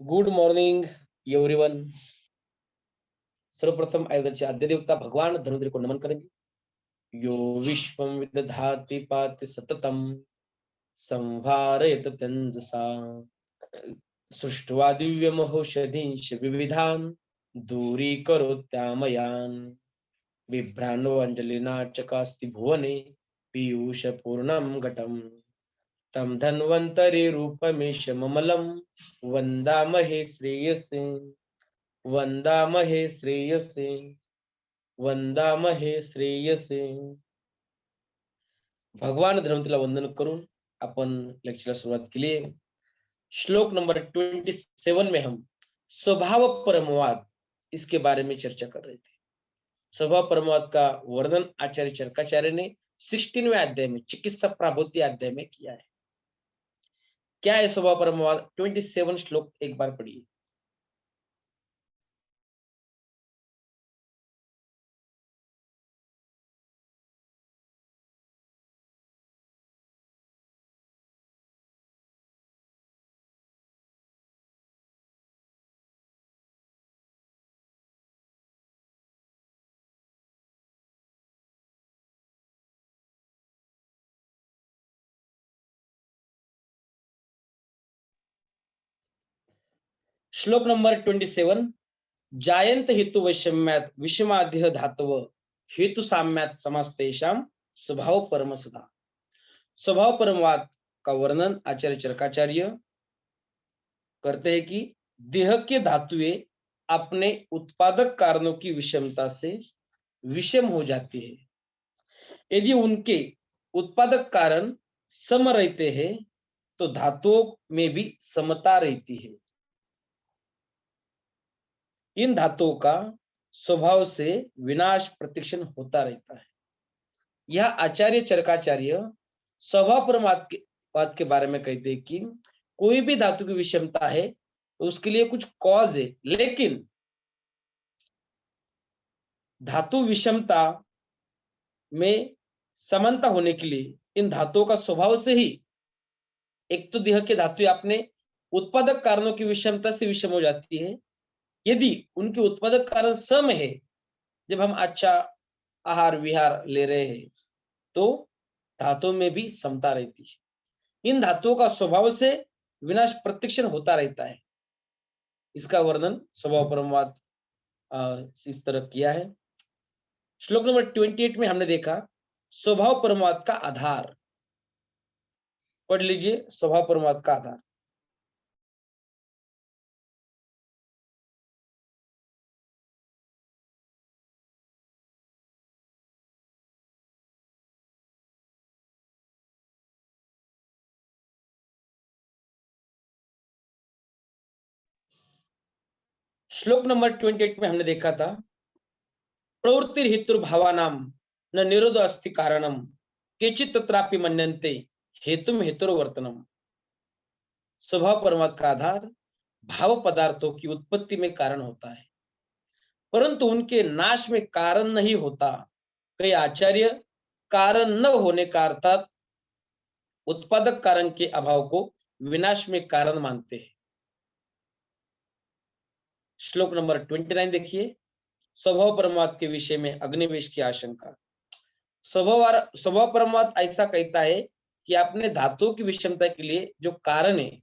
Good morning everyone. सर्वप्रथम अयोध्याचे आद्य देवता भगवान धन्वंतरी को नमन करेंगे। यो विश्वम विदधाति पाति सततम संहारयत तंजसा सृष्ट्वा दिव्यमहोषधींश विविधान दूरीकरोत्यामयान् बिभ्राणो अंजलिना चकास्ति भुवने पीयूष पूर्णम घटम तम धन्वंतरि रूपमेश ममलम वंदामहे श्रेयसे वंदामहे श्रेयसे वंदामहे श्रेयसे। भगवान धन्वंतरीला वंदन करून अपन लेक्चरला सुरुवात केली है। श्लोक नंबर 27 में हम स्वभाव परमवाद इसके बारे में चर्चा कर रहे थे। स्वभाव परमवाद का वर्णन आचार्य चरकाचार्य ने 16वें अध्याय में चिकित्सा प्राभूति अध्याय में किया है। क्या है स्वभाव परमवाद? 27 श्लोक एक बार पढ़िए। श्लोक नंबर 27। जायंत हेतु वैषम्यात विषमाद्य धातव हेतु साम्यात समस्तेषाम स्वभाव परम सदा। स्वभाव परमवाद का वर्णन आचार्य चरकाचार्य करते हैं कि देह के धातुएं अपने उत्पादक कारणों की विषमता से विषम हो जाती है। यदि उनके उत्पादक कारण सम रहते हैं तो धातुओं में भी समता रहती है। इन धातुओं का स्वभाव से विनाश प्रतिक्षण होता रहता है। यह आचार्य चरकाचार्य स्वभाव परमवाद के बारे में कहते हैं कि कोई भी धातु की विषमता है तो उसके लिए कुछ कॉज है, लेकिन धातु विषमता में समानता होने के लिए इन धातुओं का स्वभाव से ही, एक तो देह के धातु अपने उत्पादक कारणों की विषमता से विषम हो जाती है। यदि उनके उत्पादक कारण सम है, जब हम अच्छा आहार विहार ले रहे हैं तो धातुओं में भी समता रहती है। इन धातुओं का स्वभाव से विनाश प्रतिक्षण होता रहता है। इसका वर्णन स्वभाव परमवाद इस तरह किया है। श्लोक नंबर 28 में हमने देखा स्वभाव परमवाद का आधार। पढ़ लीजिए स्वभाव परमवाद का आधार। श्लोक नंबर 28 में हमने देखा था प्रवृत्ति हेतुर्भावानाम न निरोध अस्ति कारणम केचित तत्रापि मन्यन्ते हेतुम हेतुर्वर्तनम। स्वभाव परमवाद का आधार भाव पदार्थों की उत्पत्ति में कारण होता है, परंतु उनके नाश में कारण नहीं होता। कई आचार्य कारण न होने का अर्थात उत्पादक कारण के अभाव को विनाश में कारण मानते हैं। श्लोक नंबर 29 देखिए। स्वभाव परमवाद के विषय में अग्निवेश की आशंका। स्वभाव परमवाद ऐसा कहता है कि अपने धातुओं की विषमता के लिए जो कारण है,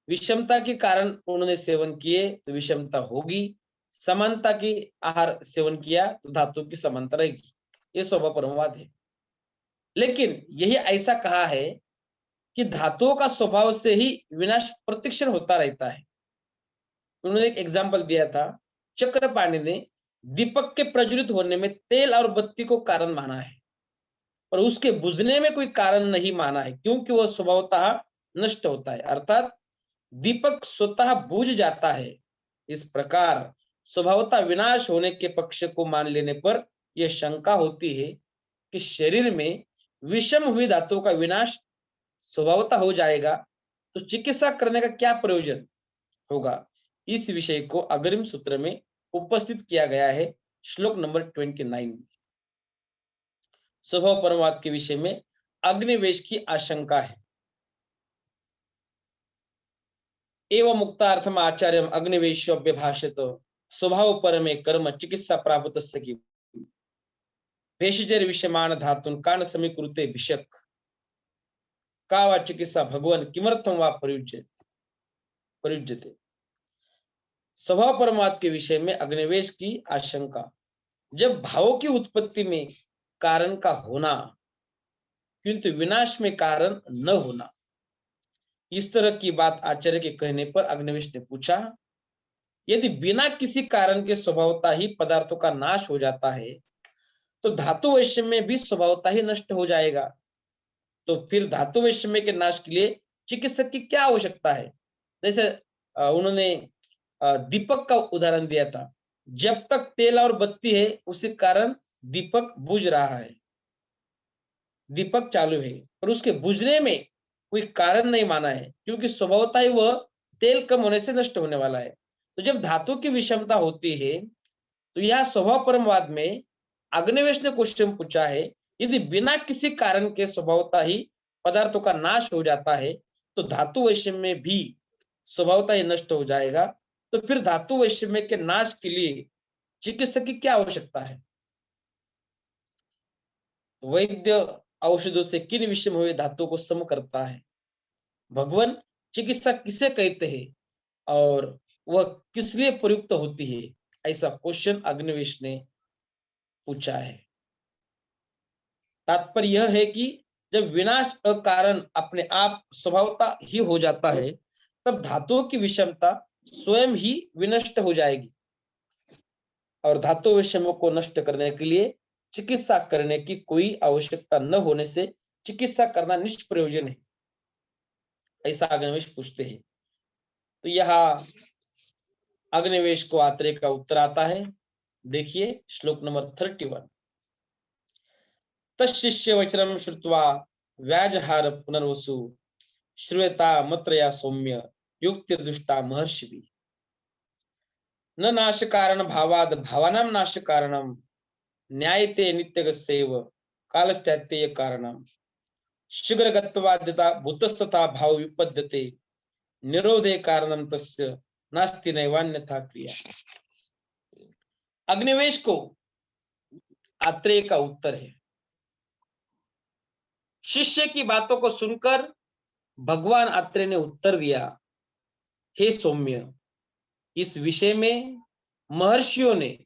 विषमता के कारण उन्होंने सेवन किए तो विषमता होगी, समानता की आहार सेवन किया तो धातु की समानता रहेगी। ये स्वभाव परमवाद है। लेकिन यही ऐसा कहा है कि धातुओं का स्वभाव से ही विनाश प्रतिक्षण होता रहता है। उन्होंने एक एग्जाम्पल दिया था, चक्रपाणी ने दीपक के प्रज्वलित होने में तेल और बत्ती को कारण माना है, और उसके बुझने में कोई कारण नहीं माना है, क्योंकि वह स्वभावतः नष्ट होता है, अर्थात दीपक स्वतः बुझ जाता है। इस प्रकार स्वभावतः विनाश होने के पक्ष को मान लेने पर यह शंका होती है कि शरीर में विषम हुई धातुओं का विनाश स्वभावतः हो जाएगा तो चिकित्सा करने का क्या प्रयोजन होगा। इस विषय को अग्रिम सूत्र में उपस्थित किया गया है श्लोक नंबर 29 में। स्वभाव परमवाद के विषय में अग्निवेश की आशंका है। एवं मुक्तार्थम आचार्यम अग्निवेश्य व्यभाषित स्वभाव परमे कर्म चिकित्सा प्राप्त की भेषजर विषमान धातुन कान समीकृते भिषक का वा चिकित्सा भगवान किमर्थम वा प्रयुज्यते। स्वभाव परमात्म के विषय में अग्निवेश की आशंका, जब भावों की उत्पत्ति में कारण का होना किंतु विनाश में कारण न होना, इस तरह की बात आचार्य के कहने पर अग्निवेश ने पूछा, यदि बिना किसी कारण के स्वभावता ही पदार्थों का नाश हो जाता है तो धातु वैषम्य भी स्वभावता ही नष्ट हो जाएगा। तो फिर धातु वैषम्य के नाश के लिए चिकित्सक की क्या आवश्यकता है। जैसे उन्होंने दीपक का उदाहरण दिया था, जब तक तेल और बत्ती है उसी कारण दीपक बुझ रहा है, दीपक चालू है, और उसके बुझने में कोई कारण नहीं माना है क्योंकि स्वभावता ही वह तेल कम होने से नष्ट होने वाला है। तो जब धातु की विषमता होती है तो यह स्वभाव परमवाद में अग्निवेश ने क्वेश्चन पूछा है, यदि बिना किसी कारण के स्वभावता ही पदार्थों का नाश हो जाता है तो धातु वैषम्य भी स्वभावता ही नष्ट हो जाएगा। तो फिर धातु वैषम्य के नाश के लिए चिकित्सक की क्या आवश्यकता है। वैद्य औषधों से किन विषम हुए धातु को सम करता है। भगवान चिकित्सा किसे कहते हैं और वह किस लिए प्रयुक्त होती है, ऐसा क्वेश्चन अग्निवेश ने पूछा है। तात्पर्य यह है कि जब विनाश का कारण अपने आप स्वभावता ही हो जाता है तब धातुओं की विषमता स्वयं ही विनष्ट हो जाएगी और धातु विषमों को नष्ट करने के लिए चिकित्सा करने की कोई आवश्यकता न होने से चिकित्सा करना निष्प्रयोजन है, ऐसा अग्निवेश पूछते हैं। तो यहाँ अग्निवेश को आत्रेय का उत्तर आता है। देखिए श्लोक नंबर 31। तशिष्य वचनम श्रुत्वा व्याजहार पुनर्वसु श्रूयता मत्रया सौम्य युक्ति दुष्टा महर्षि न नाश कारण भावाद भावानां नाश कारणम न्यायते नित्यगस्यैव कालस्त्यात्यय कारणम शीघ्र गत्वाद्यता भूतस्तथा भाव विपद्यते निरोधे कारणम तस्य नास्ति नैवान्यथा क्रिया। अग्निवेश को आत्रेय का उत्तर है। शिष्य की बातों को सुनकर भगवान आत्रेय ने उत्तर दिया, हे सौम्य, इस विषय में महर्षियों ने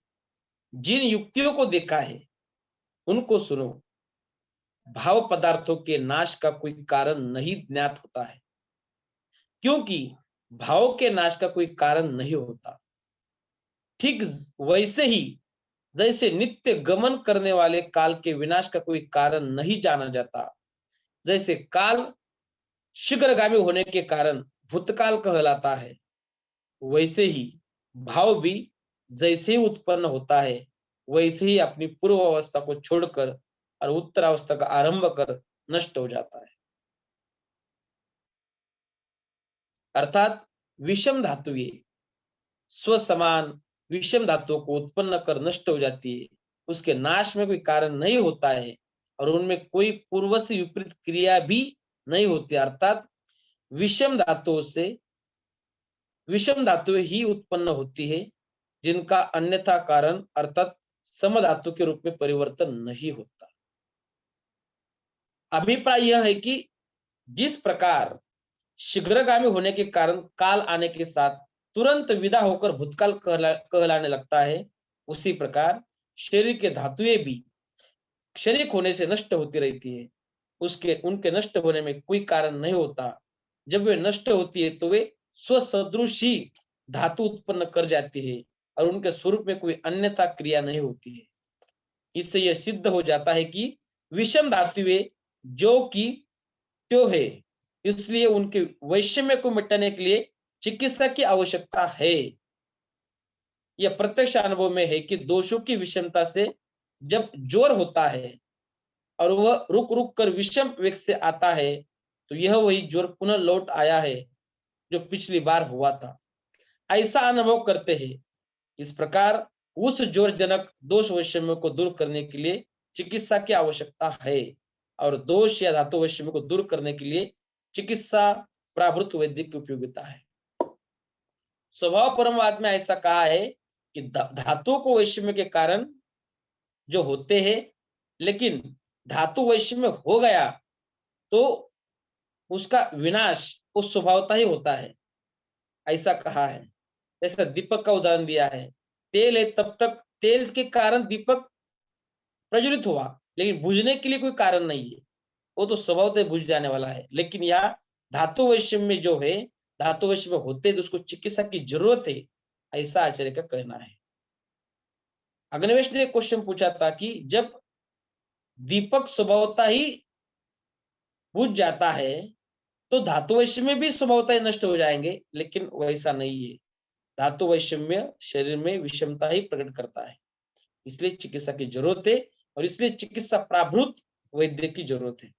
जिन युक्तियों को देखा है उनको सुनो। भाव पदार्थों के नाश का कोई कारण नहीं ज्ञात होता है क्योंकि भाव के नाश का कोई कारण नहीं होता। ठीक वैसे ही जैसे नित्य गमन करने वाले काल के विनाश का कोई कारण नहीं जाना जाता, जैसे काल शीघ्रगामी होने के कारण भूतकाल कहलाता है, वैसे ही भाव भी जैसे ही उत्पन्न होता है वैसे ही अपनी पूर्व अवस्था को छोड़कर और उत्तर अवस्था का आरंभ कर नष्ट हो जाता है। अर्थात विषम धातुएं स्वसमान विषम धातुओं को उत्पन्न कर नष्ट हो जाती है, उसके नाश में कोई कारण नहीं होता है और उनमें कोई पूर्व से विपरीत क्रिया भी नहीं होती। अर्थात विषम धातुओं से विषम धातुएं ही उत्पन्न होती है जिनका अन्यथा कारण अर्थात सम धातु के रूप में परिवर्तन नहीं होता। अभिप्राय यह है कि जिस प्रकार शीघ्रगामी होने के कारण काल आने के साथ तुरंत विदा होकर भूतकाल कहलाने लगता है, उसी प्रकार शरीर के धातुएं भी क्षणिक होने से नष्ट होती रहती है, उसके उनके नष्ट होने में कोई कारण नहीं होता। जब वे नष्ट होती है तो वे स्वसदृश ही धातु उत्पन्न कर जाती है और उनके स्वरूप में कोई अन्यथा क्रिया नहीं होती है। इससे यह सिद्ध हो जाता है कि विषम धातुएं जो कि त्यो है, इसलिए उनके वैषम्य को मिटाने के लिए चिकित्सा की आवश्यकता है। यह प्रत्यक्ष अनुभव में है कि दोषों की विषमता से जब जोर होता है और वह रुक रुक कर विषम वेग से आता है तो यह वही जोर पुनः लौट आया है जो पिछली बार हुआ था, ऐसा अनुभव करते हैं। इस प्रकार उस जोर जनक दोष वैषम्य को दूर करने के लिए चिकित्सा की आवश्यकता है और दोष या धातु वैषम्य को दूर करने के लिए चिकित्सा प्राभृत वैद्य की उपयोगिता है। स्वभाव परमवाद में ऐसा कहा है कि धातुओं को वैषम्य के कारण जो होते हैं, लेकिन धातु वैषम्य हो गया तो उसका विनाश उस स्वभावता ही होता है, ऐसा कहा है। जैसा दीपक का उदाहरण दिया है, तेल है तब तक तेल के कारण दीपक प्रज्वलित हुआ, लेकिन बुझने के लिए कोई कारण नहीं है, वो तो स्वभाव से बुझ जाने वाला है। लेकिन यहाँ धातु वैषम्य जो है, धातु वैषम्य होते तो उसको चिकित्सा की जरूरत है, ऐसा आचार्य का कहना है। अग्निवेश ने एक क्वेश्चन पूछा था कि जब दीपक स्वभावता ही बुझ जाता है तो धातु वैषम्य भी स्वभावता ही नष्ट हो जाएंगे, लेकिन वैसा नहीं है। धातु वैषम्य शरीर में विषमता ही प्रकट करता है, इसलिए चिकित्सा की जरूरत है, और इसलिए चिकित्सा प्राभृत वैद्य की जरूरत है।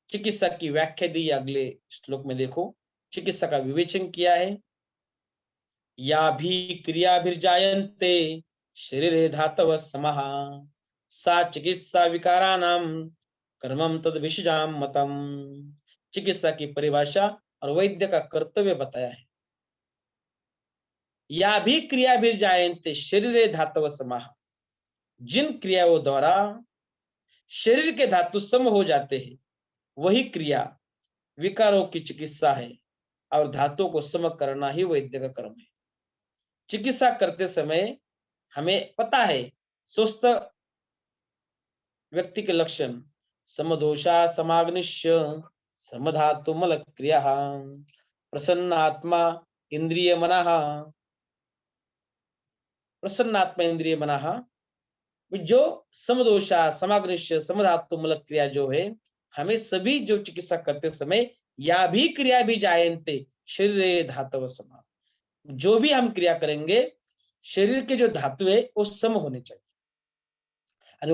चिकित्सा की व्याख्या दी अगले श्लोक में, देखो चिकित्सा का विवेचन किया है। या भी क्रियाभिर्जायन्ते शरीरे धातव समः सा चिकित्सा विकाराणाम कर्मम तद विषजाम मतम। चिकित्सा की परिभाषा और वैद्य का कर्तव्य बताया है। या भी क्रियाभिर्जायन्ते शरीरे धातव समः, जिन क्रियाओं द्वारा शरीर के धातु सम हो जाते हैं, वही क्रिया विकारों की चिकित्सा है, और धातुओं को सम करना ही वैद्य का कर्म है। चिकित्सा करते समय हमें पता है स्वस्थ व्यक्ति के लक्षण, समदोषा समाग्निश्य समधातु मल क्रिया प्रसन्न आत्मा इंद्रिय मनः, प्रसन्न आत्मा इंद्रिय मनः, जो समदोषा समाग्निश्य समधातु मल क्रिया जो है, हमें सभी जो चिकित्सा करते समय या भी क्रिया भी जायन्ते शरीर धातव समा, जो भी हम क्रिया करेंगे शरीर के जो धातु है वो सम होने चाहिए, और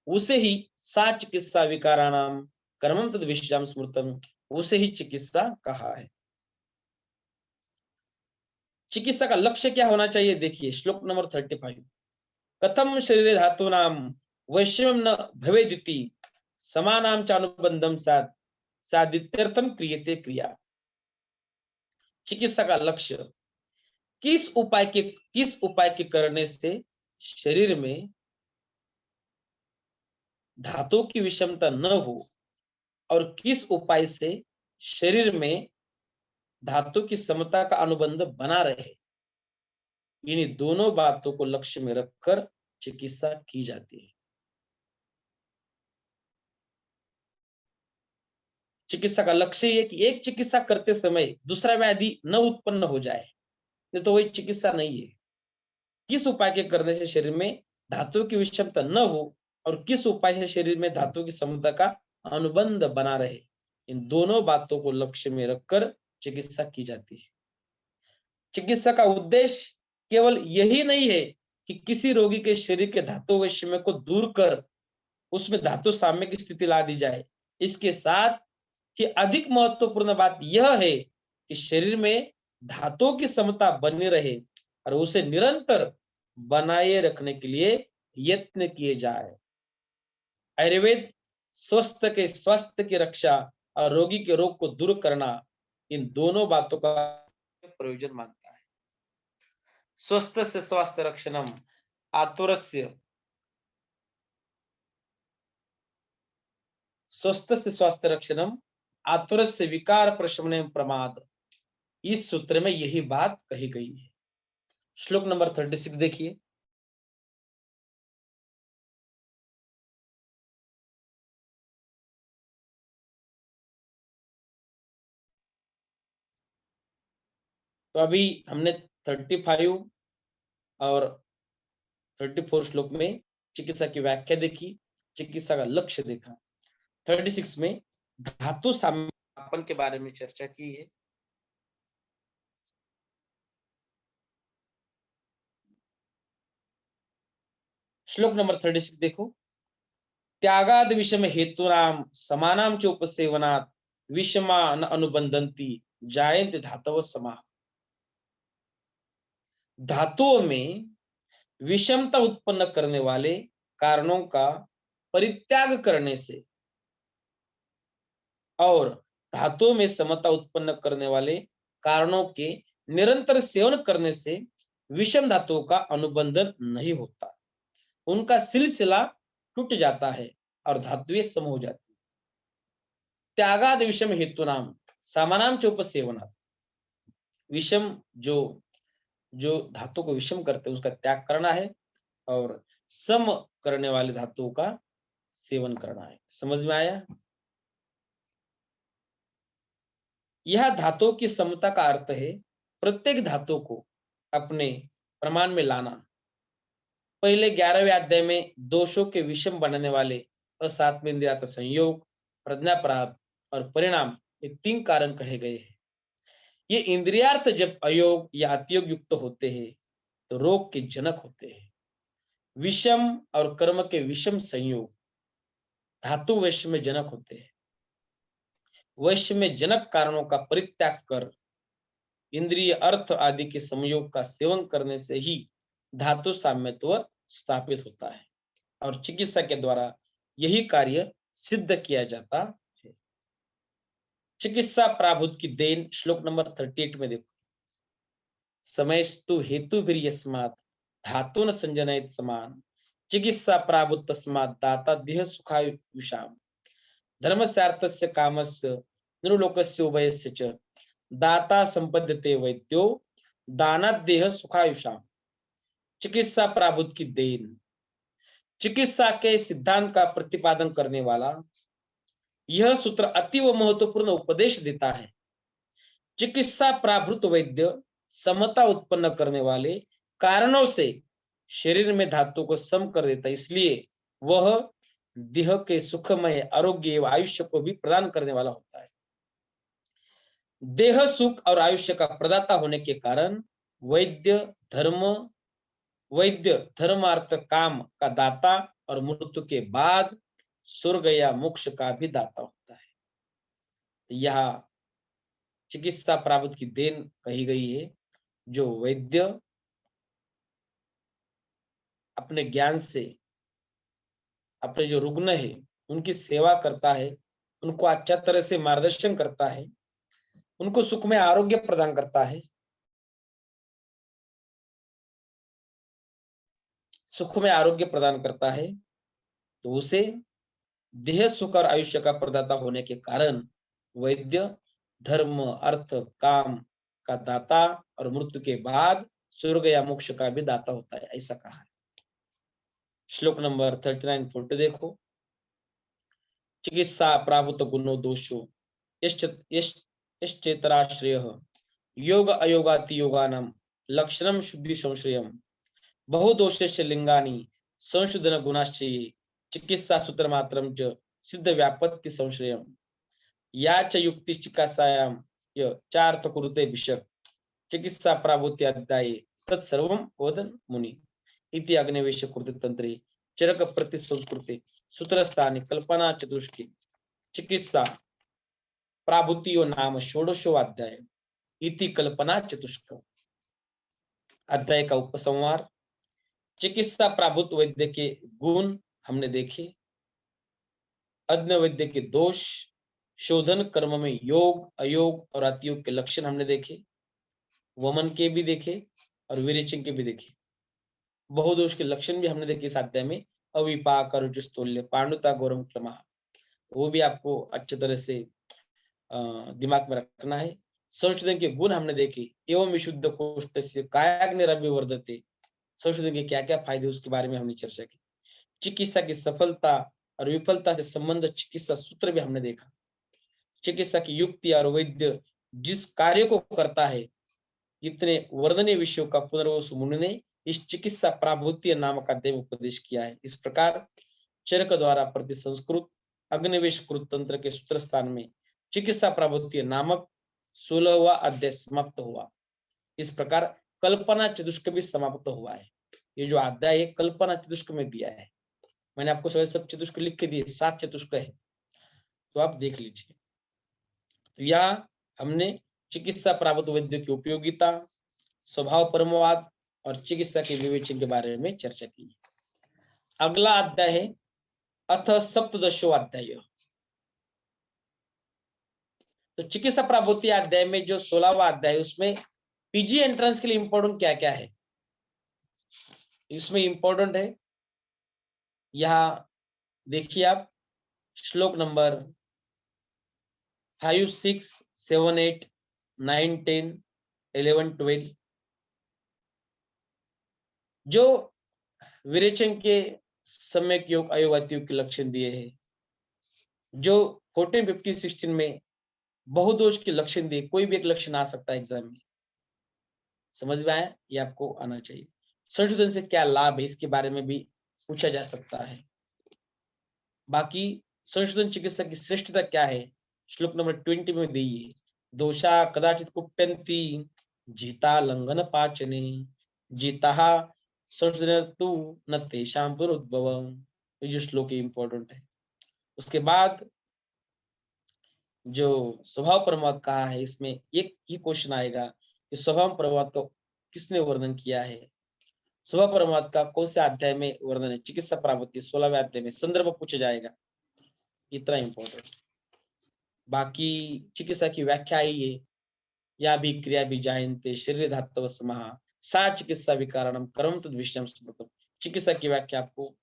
उसे ही सा चिकित्सा विकाराणाम कर्मम तद विषयाम स्मृतम, उसे ही चिकित्सा कहा है। चिकित्सा का लक्ष्य क्या होना चाहिए, देखिए श्लोक नंबर 35, कथम शरीर धातु नाम वैश्यम न भवेदिति समानाम चानुबंधम साध साधित्यर्थम क्रियते क्रिया। चिकित्सा का लक्ष्य किस उपाय के करने से शरीर में धातु की विषमता न हो, और किस उपाय से शरीर में धातु की समता का अनुबंध बना रहे, इन्हीं दोनों बातों को लक्ष्य में रखकर चिकित्सा की जाती है। चिकित्सा का लक्ष्य ये कि एक चिकित्सा करते समय दूसरा व्याधि न उत्पन्न हो जाए, नहीं तो वही चिकित्सा नहीं है। किस उपाय के करने से शरीर में धातु की विषमता न हो, और किस उपाय से शरीर में धातु की समता का अनुबंध बना रहे, इन दोनों बातों को लक्ष्य में रखकर चिकित्सा की जाती है। चिकित्सा का उद्देश्य केवल यही नहीं है कि किसी रोगी के शरीर के धातु वैषम्य को दूर कर उसमें धातु साम्य की स्थिति ला दी जाए, इसके साथ कि अधिक महत्वपूर्ण बात यह है कि शरीर में धातुओं की समता बनी रहे और उसे निरंतर बनाए रखने के लिए यत्न किए जाए। आयुर्वेद स्वास्थ्य की रक्षा और रोगी के रोग को दूर करना, इन दोनों बातों का प्रयोजन मानता है। स्वस्थ से स्वास्थ्य रक्षणम आतुरस्य, स्वस्थ से स्वास्थ्य रक्षणम आतुरस्य विकार प्रशमन प्रमाद, इस सूत्र में यही बात कही गई है। श्लोक नंबर 36 देखिए, तो अभी हमने 35 और 34 श्लोक में चिकित्सा की व्याख्या देखी, चिकित्सा का लक्ष्य देखा। 36 में धातु साम्यपन के बारे में चर्चा की है। श्लोक नंबर 36 देखो, त्यागाद विषम हेतुनाम समानाम च उपसेवनात् विषमा न अनुबंधन्ति जायन्ते धातव समा। धातुओं में विषमता उत्पन्न करने वाले कारणों का परित्याग करने से और धातुओं में समता उत्पन्न करने वाले कारणों के निरंतर सेवन करने से विषम धातुओं का अनुबंधन नहीं होता, उनका सिलसिला टूट जाता है और धातुएं सम हो जाती। त्यागाद विषम हेतु नाम समानाम च उपसेवनात्। विषम जो जो धातु को विषम करते हैं उसका त्याग करना है और सम करने वाले धातुओं का सेवन करना है। समझ में आया? यह धातुओं की समता का अर्थ है प्रत्येक धातु को अपने प्रमाण में लाना। पहले 11वें अध्याय में दोषों के विषम बनाने वाले असात्म इंद्रियार्थ संयोग, प्रज्ञापराध और परिणाम, ये 3 कारण कहे गए हैं। ये इंद्रियार्थ जब अयोग या अतियोग युक्त होते हैं तो रोग के जनक होते हैं। विषम और कर्म के विषम संयोग धातु वैश्य में जनक होते हैं। वैश्य में जनक कारणों का परित्याग कर इंद्रिय अर्थ आदि के संयोग का सेवन करने से ही धातु साम्यत्व स्थापित होता है और चिकित्सा के द्वारा यही कार्य सिद्ध किया जाता है। चिकित्सा प्राभुत की देन श्लोक नंबर 38 में देखो। समयस्तु हेतु भी यस्मात् धातु न संजनयत समान चिकित्सा प्राभुत तस्मात् दाता देह सुखायुषाम धर्मस्यार्थस्य कामस्य निरुलोकस्य उभयस्य च दाता संपद्यते वैद्यो दानात् देह सुखायुषाम। चिकित्सा प्राभुत की देन, चिकित्सा के सिद्धांत का प्रतिपादन करने वाला यह सूत्र अतीव महत्वपूर्ण उपदेश देता है। चिकित्सा प्राभुत वैद्य समता उत्पन्न करने वाले कारणों से शरीर में धातु को सम कर देता है, इसलिए वह देह के सुखमय आरोग्य एवं आयुष्य को भी प्रदान करने वाला होता है। देह सुख और आयुष्य का प्रदाता होने के कारण वैद्य धर्मार्थ काम का दाता और मृत्यु के बाद स्वर्ग या मोक्ष का भी दाता होता है। यह चिकित्सा प्राप्त की देन कही गई है। जो वैद्य अपने ज्ञान से अपने जो रुग्ण है उनकी सेवा करता है, उनको अच्छा तरह से मार्गदर्शन करता है, उनको सुख में आरोग्य प्रदान करता है, सुख में आरोग्य प्रदान करता है, तो उसे देह सुख और आयुष्य का प्रदाता होने के कारण वैद्य धर्म अर्थ काम का दाता और मृत्यु के बाद स्वर्ग या मोक्ष का भी दाता होता है, ऐसा कहा है। श्लोक नंबर 39 फोटो देखो। चिकित्सा प्राभुत गुणो दोषो यश्चेतराश्रय योग अयोगाति योगानाम लक्षणम शुद्धि संश्रयम बहुदोषस्य लिंगानि संशोधन गुणाश्चये चिकित्सा सूत्र मात्रम च सिद्ध व्यापत्ति संश्रयम या च युक्ति चिकित्सायाम य चार्थ कुरुते विषक चिकित्सा प्राभुत्य अध्याये तत्सर्वम वदन् मुनि इति अग्निवेश कृते तंत्रे चरक प्रति संस्कृते सूत्रस्थानि कल्पना चतुष्की चिकित्सा प्राभुतियो नाम षोडशो अध्याय इति कल्पना चतुष्क। अध्याय का उपसंहार। चिकित्सा प्राभुत वैद्य के गुण हमने देखे, अज्ञ वैद्य के दोष, शोधन कर्म में योग अयोग और अतियोग के लक्षण हमने देखे, वमन के भी देखे और विरेचन के भी देखे, बहुदोष के लक्षण भी हमने देखे इस अध्याय में। अविपाक रुजुस्तुल्य पांडुता गौरम क्रमा, वो भी आपको अच्छे तरह से दिमाग में रखना है। संशोधन के गुण हमने देखे, एवं विशुद्ध कोष्ठ से कायाग्निरव्य वर्धते, संशोधन के क्या क्या फायदे उसके बारे में हमने चर्चा की। चिकित्सा की सफलता और विफलता से संबंध चिकित्सा सूत्र भी हमने देखा। चिकित्सा की युक्ति और वैद्य जिस कार्य को करता है, इतने वर्णनीय विषयों का पुनर्वसु मुनि ने इस चिकित्सा प्राभुत्य नामक अध्याय उपदेश किया है। इस प्रकार चरक द्वारा प्रति संस्कृत अग्निवेश कृत तंत्र के सूत्र स्थान में चिकित्सा प्राभुत्य नामक 16वां अध्याय समाप्त हुआ। इस प्रकार कल्पना चतुष्क भी समाप्त हुआ है। ये जो अध्याय है कल्पना चतुष्क में दिया है, मैंने आपको सब चतुष्क लिख के दिए, 7 चतुष्क है, तो आप देख लीजिए। तो यहाँ हमने चिकित्सा प्राभुत वैद्य की उपयोगिता, स्वभाव परमवाद और चिकित्सा के विवेचन के बारे में चर्चा की। अगला अध्याय है अथ सप्तदशो अध्याय तो चिकित्सा प्राभूति अध्याय में जो 16वां अध्याय है उसमें पीजी एंट्रेंस के लिए इंपॉर्टेंट क्या क्या है, इसमें इंपॉर्टेंट है, यहां देखिए आप श्लोक नंबर 5, 6, 7, 8, 9, 10, 11, 12 जो विरेचन के सम्यक योग अयोगाति योग के लक्षण दिए हैं, जो 14, 15, 16 में बहुदोष के लक्षण दिए, कोई भी एक लक्षण आ सकता है एग्जाम में, समझ में आया, ये आपको आना चाहिए। संशोधन से क्या लाभ है इसके बारे में भी पूछा जा सकता है। बाकी संशोधन चिकित्सा की श्रेष्ठता क्या है, श्लोक नंबर 20 में दी है, दोषा कदाचित कुप्यंती जीता लंघन पाचने जीता संशोधन तु न तेषां पुनरुद्भव, ये जो श्लोक इंपॉर्टेंट है। उसके बाद जो स्वभाव प्रमाद कहा है, इसमें एक ही क्वेश्चन आएगा कि स्वभाव प्रमाद को किसने वर्णन किया है, स्वभाव प्रमाद का कौन से अध्याय में वर्णन है, चिकित्सा प्रावृत्ति 16वें अध्याय में संदर्भ पूछा जाएगा, इतना इंपॉर्टेंट। बाकी चिकित्सा की व्याख्या ही है, या भी क्रिया भी जायन्ते शरीर धातव समाह सा चिकित्सा विकारणम कर्म तद विषयम स्मृतम, चिकित्सा की व्याख्या आपको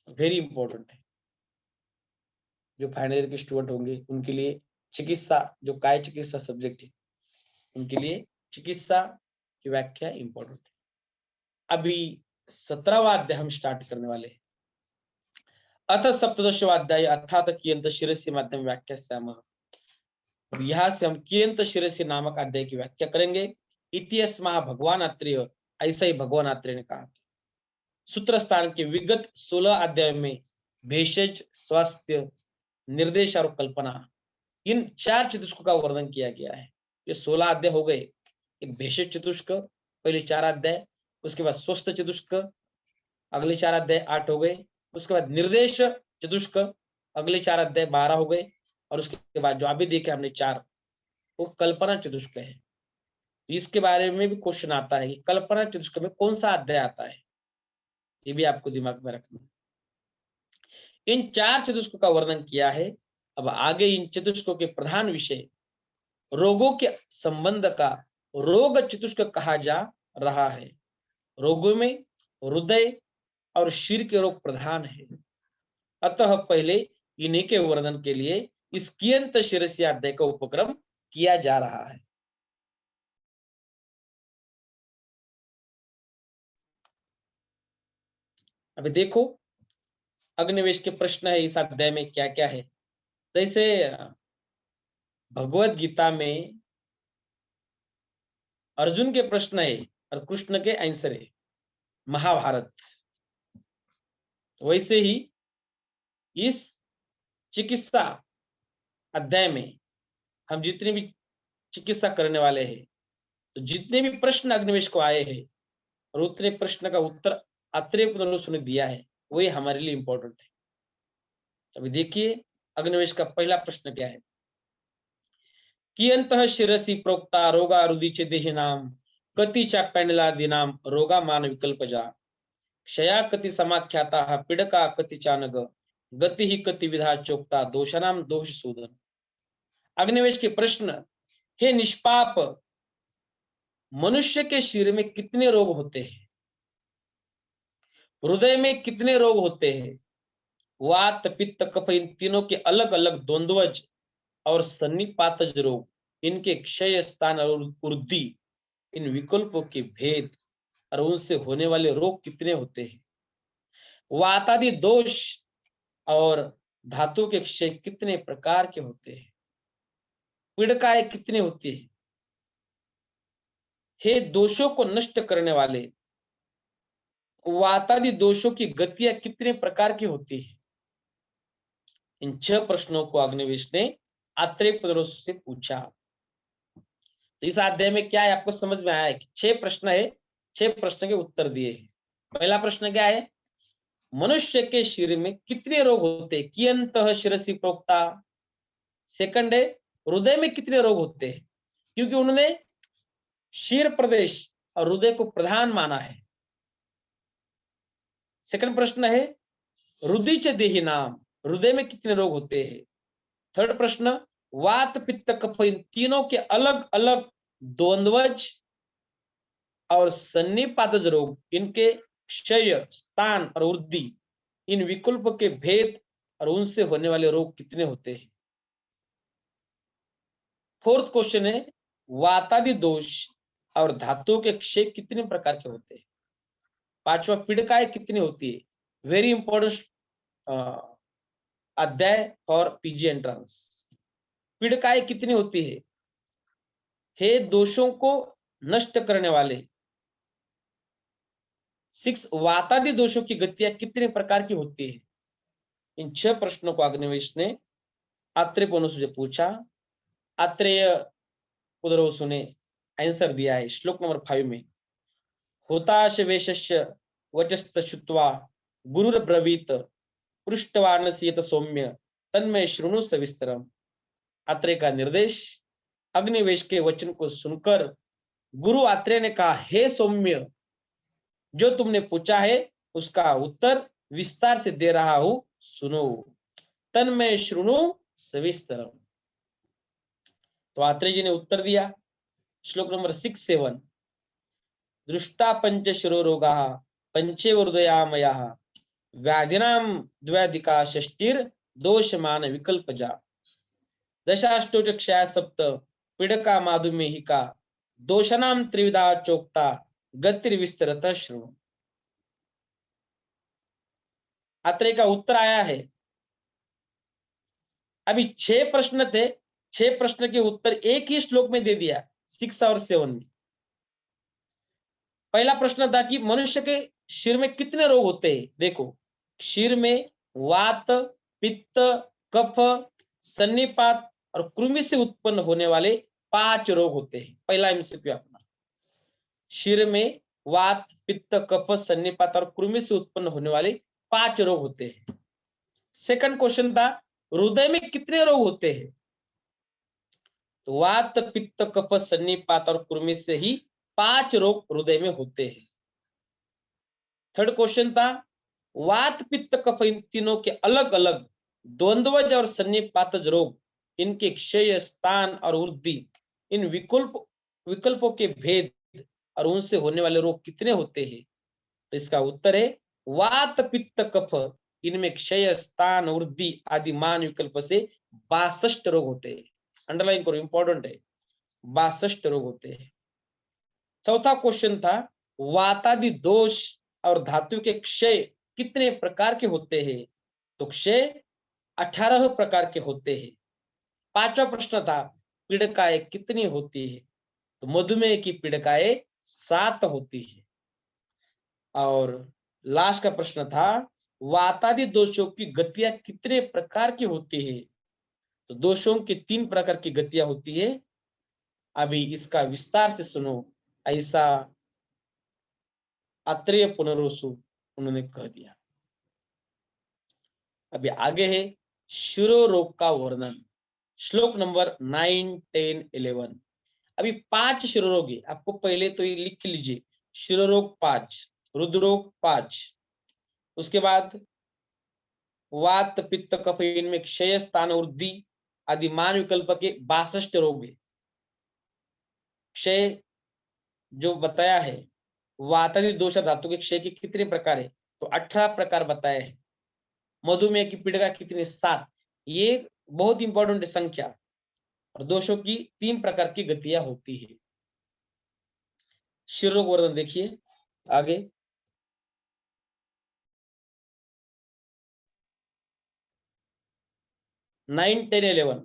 वेरी इंपॉर्टेंट है। जो फाइनल ईयर के स्टूडेंट होंगे उनके लिए चिकित्सा, जो काय चिकित्सा सब्जेक्ट है, उनके लिए चिकित्सा की व्याख्या इंपॉर्टेंट है। अभी 17वां अध्याय हम स्टार्ट करने वाले हैं। अथ 17वां अध्याय अर्थात कियंत शिरस्य माध्यम व्याख्या, यहाँ से हम कियंत शिरस्य नामक अध्याय की व्याख्या करेंगे। इतिहासमा भगवान अत्रेय, ऐसा ही भगवान अत्रेय ने कहा। सूत्र स्थान के विगत 16 अध्याय में भेषज, स्वास्थ्य, निर्देश और कल्पना, इन 4 चतुष्कों का वर्णन किया गया है। ये 16 अध्याय हो गए। एक भेषज चतुष्क पहले 4 अध्याय, उसके बाद स्वस्थ चतुष्क अगले 4 अध्याय 8 हो गए, उसके बाद निर्देश चतुष्क अगले 4 अध्याय 12 हो गए, और उसके बाद जो अभी देखे हमने 4, वो कल्पना चतुष्क है। इसके बारे में भी क्वेश्चन आता है कि कल्पना चतुष्क में कौन सा अध्याय आता है, ये भी आपको दिमाग में रखना। इन 4 चतुष्कों का वर्णन किया है। अब आगे इन चतुष्कों के प्रधान विषय रोगों के संबंध का रोग चतुष्क कहा जा रहा है। रोगों में हृदय और शिर के रोग प्रधान है, अतः पहले इन्हीं के वर्णन के लिए इस कियंत शिरस्य अध्याय का उपक्रम किया जा रहा है। अभी देखो अग्निवेश के प्रश्न है इस अध्याय में क्या क्या है। जैसे भगवत गीता में अर्जुन के प्रश्न है और कृष्ण के आंसर है, महाभारत, वैसे ही इस चिकित्सा अध्याय में हम जितने भी चिकित्सा करने वाले हैं, तो जितने भी प्रश्न अग्निवेश को आए हैं और उतने प्रश्न का उत्तर अत्रेय पुनरुस ने दिया है, वही हमारे लिए इंपॉर्टेंट है। अभी देखिए अग्निवेश का पहला प्रश्न क्या है, कियंतः शिरसि प्रोक्ता रोगा रुदिचे देहिनाम कतिचा पैंडलादीनाम रोगा मान विकल्पजा क्षया कति समाख्याता पीड़का कति चानग गति ही कति विधा चोक्ता दोषानाम दोष शोधन। अग्निवेश के प्रश्न, हे निष्पाप, मनुष्य के शरीर में कितने रोग होते हैं, हृदय में कितने रोग होते हैं, वात पित्त कफ इन तीनों के अलग अलग द्वंद्वज और सन्निपातज रोग, इनके क्षय स्थान और वृद्धि, इन विकल्पों के भेद और उनसे होने वाले रोग कितने होते हैं, वातादि दोष और धातु के क्षय कितने प्रकार के होते हैं, पीड़काएं कितने होती है, हे दोषों को नष्ट करने वाले वातादि दोषों की गतियां कितने प्रकार की होती है। इन 6 प्रश्नों को अग्निवेश ने आत्रेय पुनरुस से पूछा। तो इस अध्याय में क्या है आपको समझ में आया है कि 6 प्रश्न है, 6 प्रश्न के उत्तर दिए हैं। पहला प्रश्न क्या है, मनुष्य के शरीर में कितने रोग होते हैं, कियंतः शिरसि प्रोक्ता। सेकंड है, हृदय में कितने रोग होते हैं, क्योंकि उन्होंने शीर प्रदेश और हृदय को प्रधान माना है। सेकंड प्रश्न है, रुदिच देहि नाम, हृदय में कितने रोग होते हैं। थर्ड प्रश्न, वात पित्त कफ इन तीनों के अलग अलग द्वंद्वज और सन्निपातज रोग, इनके क्षय, स्थान और वृद्धि, इन विकल्प के भेद और उनसे होने वाले रोग कितने होते हैं। फोर्थ क्वेश्चन है, वातादि दोष और धातुओं के क्षय कितने प्रकार के होते हैं। पांचवा, पीड़िकाएं कितनी होती है। वेरी इंपॉर्टेंट अध्याय फॉर पीजी एंट्रेंस। पीड़िकाएं कितनी होती है। हे दोषों को नष्ट करने वाले। 6, वातादि दोषों की गतियां कितने प्रकार की होती है। इन 6 प्रश्नों को अग्निवेश ने आत्रेय पुनरुसु से पूछा। आत्रेय पुनरुसु ने आंसर दिया है श्लोक नंबर 5 में। होताश वेशस्य वचस्त शुत्वा गुरुर्ब्रवीत पृष्ठवानसीयत सौम्य तन्मय शृणु सविस्तरम। आत्रेय का निर्देश, अग्निवेश के वचन को सुनकर गुरु आत्रेय ने कहा, हे सौम्य, जो तुमने पूछा है उसका उत्तर विस्तार से दे रहा हूं, सुनो। तन्मय शृणु सविस्तरम। तो आत्रेय जी ने उत्तर दिया श्लोक नंबर 6, 7। दृष्टा पंच शिरो रोगा पंचे हृदयामया व्याधिनाम द्व्याधिका षष्टिर दोषमान विकल्पजा दशाष्टोच क्षया सप्त पीड़का माधुमेहिका दोषनाम त्रिविधा चोक्ता गतिर्विस्तरत श्रृणु। आत्रेय का उत्तर आया है। अभी 6 प्रश्न थे, 6 प्रश्न के उत्तर एक ही श्लोक में दे दिया, 6 और 7 में। पहला प्रश्न था कि मनुष्य के शरीर में कितने रोग होते हैं। देखो, शरीर में वात, पित्त, कफ, सन्निपात और कृमि से उत्पन्न होने वाले 5 रोग होते हैं। पहला एमसीक्यू अपना, शरीर में वात, पित्त, कफ, सन्निपात और कृमि से उत्पन्न होने वाले 5 रोग होते हैं। सेकंड क्वेश्चन था, हृदय में कितने रोग होते हैं। तो वात, पित्त, कफ, सन्निपात और कृमि से ही 5 रोग हृदय में होते हैं। थर्ड क्वेश्चन था, वात, पित्त, कफ इन तीनों के अलग अलग द्वंद्वज और सन्निपातज रोग, इनके क्षय, स्थान और वृद्धि, इन विकल्पों के भेद और उनसे होने वाले रोग कितने होते हैं। तो इसका उत्तर है वात, पित्त, कफ, इनमें क्षय, स्थान, वृद्धि आदि मान विकल्प से 62 रोग होते हैं। अंडरलाइन करो, इंपॉर्टेंट है, 62 रोग होते हैं। चौथा क्वेश्चन था, वातादि दोष और धातु के क्षय कितने प्रकार के होते हैं। तो क्षय 18 प्रकार के होते हैं। पांचवा प्रश्न था, पीड़िकाएं कितनी होती है। तो मधुमेह की पीड़िकाएं 7 होती है। और लास्ट का प्रश्न था, वातादि दोषों की गतियां कितने प्रकार की होती है। तो दोषों की 3 प्रकार की गतियां होती है। अभी इसका विस्तार से सुनो, ऐसा आत्रेय पुनरुसु उन्होंने कह दिया। अभी आगे है शिरो रोग का वर्णन, श्लोक नंबर 9, 10, 11। अभी 5 शिरोरोग है, आपको पहले तो ये लिख लीजिए। शिरोरोग 5, रुद्रोग 5, उसके बाद वात, पित्त, कफ इनमें क्षय, स्थान, वृद्धि आदि मान विकल्प के 62 रोग है। क्षय जो बताया है, वातादि दोष धातु के क्षय के कितने प्रकार है। तो 18 प्रकार बताए हैं। मधुमेह की पीड़ा कितनी, 7। ये बहुत इंपॉर्टेंट संख्या। और दोषों की 3 प्रकार की गतियां होती है। शिरोरोग वर्णन देखिए आगे। नाइन, 10, 11।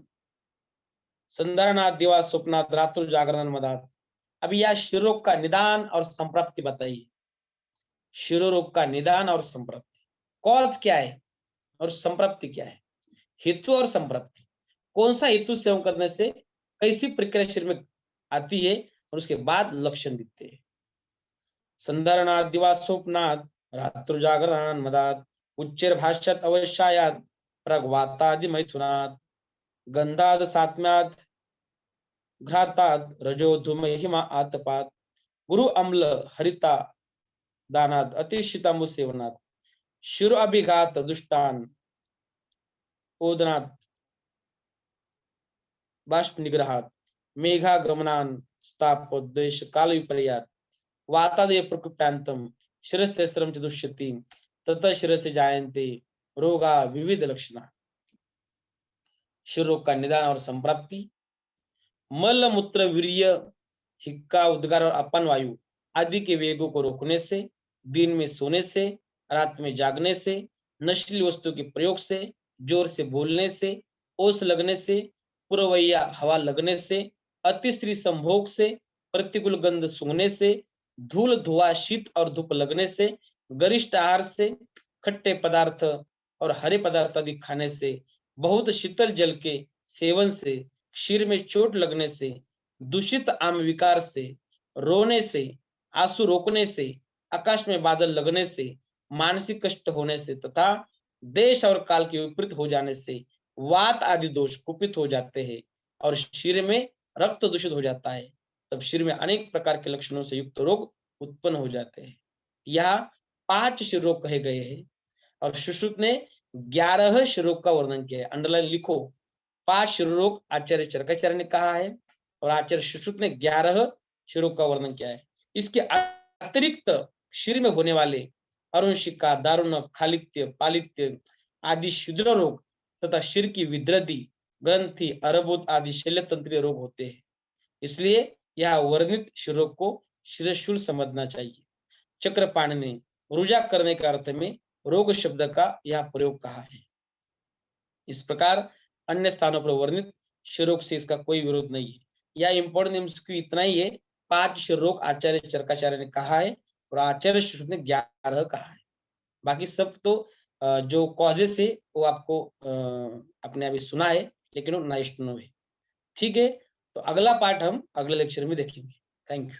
संधारणात, दिवा, स्वप्नात, रात्रि जागरण, मदात। अभी यह शिरोरोग का निदान और संप्राप्ति बताइए। शिरोरोग का निदान और संप्राप्ति, कॉज क्या है और संप्राप्ति क्या है। हेतु और संप्राप्ति, कौन सा हेतु सेवन करने से कैसी प्रक्रिया शरीर में आती है और उसके बाद लक्षण दिखते हैं। संधारणात, दिवा, स्वप्नात, रात्रि जागरण, मदात, उच्चर भाष्यात, अवश्यायात, प्रगवातादि मैथुनात, गंधाद, सात्म्यात, घ्रातात, रजो धूम हिमा आतपात, गुरु अम्ल हरिता दानात, अतिशितांबु सेवनात, शिरो अभिघात, दुष्टान ओदनात, बाष्प निग्रहात मेघागमनान् तापोद्देश काल विपर्यात् वातादय प्रकृप्तांतम शिरस्त्रम च दुष्यति ततः शिरसे जायन्ते रोगा विविध लक्षणा। शिव रोग का निदान और संप्राप्ति। मल मूत्र वीर्य हिक्का उद्गार और अपन वायु आदि के वेगों को रोकने से, दिन में सोने से, रात में जागने से, नशीली वस्तु के प्रयोग से, जोर से बोलने से, ओस लगने से, पुरवैया हवा लगने से, अति स्त्री संभोग से, प्रतिकूल गंध सूंघने से, धूल धुआं शीत और धूप लगने से, गरिष्ठ आहार से, खट्टे पदार्थ और हरे पदार्थ आदि खाने से, बहुत शीतल जल के सेवन से, सिर में चोट लगने से, दूषित आम विकार से, रोने से, आंसू रोकने से, आकाश में बादल लगने से, मानसिक कष्ट होने से तथा देश और काल के विपरीत हो जाने से वात आदि दोष कुपित हो जाते हैं और शरीर में रक्त दूषित हो जाता है। तब शरीर में अनेक प्रकार के लक्षणों से युक्त रोग उत्पन्न हो जाते हैं। यहाँ 5 शिव रोग कहे गए हैं और सुश्रुत ने 11 शिव रोग का वर्णन किया है। अंडरलाइन लिखो, 5 शिव रोग आचार्य चरकाचार्य ने कहा है और आचार्य सुश्रुत ने 11 शिव रोग का वर्णन किया है। इसके अतिरिक्त शरीर में होने वाले अरुणशिका, दारुण, खालित्य, पालित्य आदि शीघ्र रोग तथा शिर की विद्रधि, ग्रंथि, अर्बुद आदि शल्य तंत्रीय रोग होते हैं। इसलिए यह वर्णित शिव रोग को शिरशूल समझना चाहिए। चक्रपाणि ने रुजा करने के अर्थ में रोग शब्द का यह प्रयोग कहा है। इस प्रकार अन्य स्थानों पर वर्णित शिव रोग से इसका कोई विरोध नहीं है। यह इंपॉर्टेंट इसकी इतना ही है, 5 शिव रोग आचार्य चरकाचार्य ने कहा है और आचार्य सुश्रुत ने 11 कहा है। बाकी सब तो जो कॉजेस है वो आपको अपने अभी सुना है, लेकिन वो नाइस टू नो है। ठीक है, तो अगला पार्ट हम अगले लेक्चर में देखेंगे। Thank you.